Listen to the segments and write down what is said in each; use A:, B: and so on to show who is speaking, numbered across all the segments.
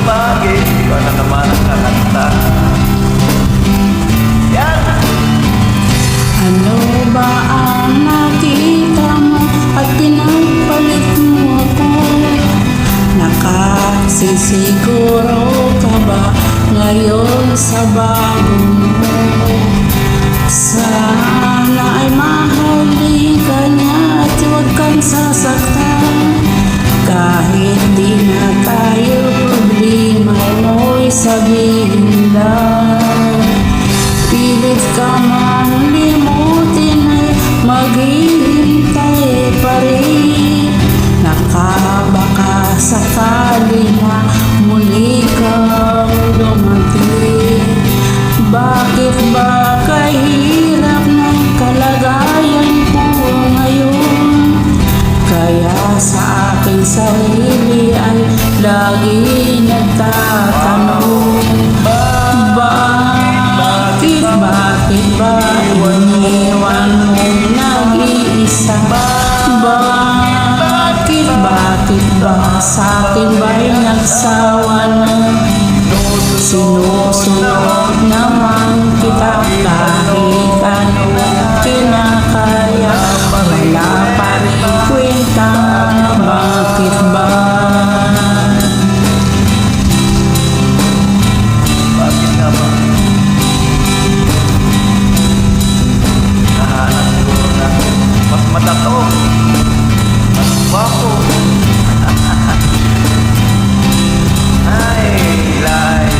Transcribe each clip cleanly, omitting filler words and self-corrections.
A: Bakit? Ikaw na naman ang kakanta. Yan!
B: Ano ba ang nakita mo at pinagpalit mo ako? Nakasisiguro ka ba ngayon sa bago mo? Sana ay mahalin ka niya at huwag kang sasaktan. Kahit di na tayo problema mo'y sabihin lang. Pilit ka man limutin ay maghihintay pa rin. Nakabaka sakali na muli kang dumating. Bakit ba kahirap ng kalagayan ko ngayon? Kaya sa aking sarili ay lagi nagtatanong, bakit ba iniwan mong nag-iisa? Bakit ba sa akin ba'y nagsawa na? Sinusunod naman kita kahit anong kinakaya. Wala pa rin kwenta, bakit ba?
A: Bakit nga ba? Nahanap siguro na mas matato, mas guwapo. Ay, Lai.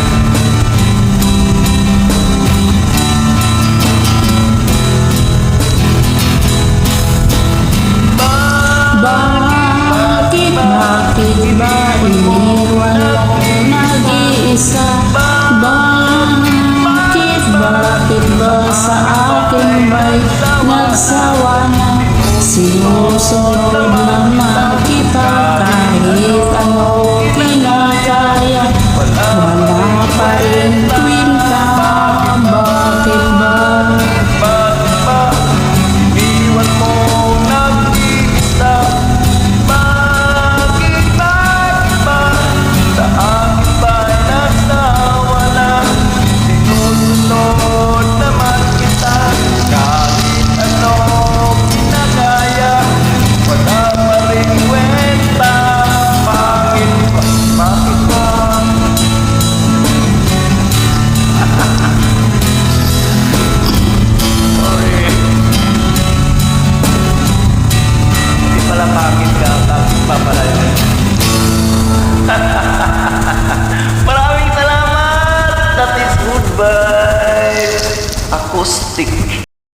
B: Bakit ba iniwan mo nag-iisa? Bakit ba sa akin ba'y nagsawa na? Sinusunod naman kita kahit ano kinakaya. Wala pa rin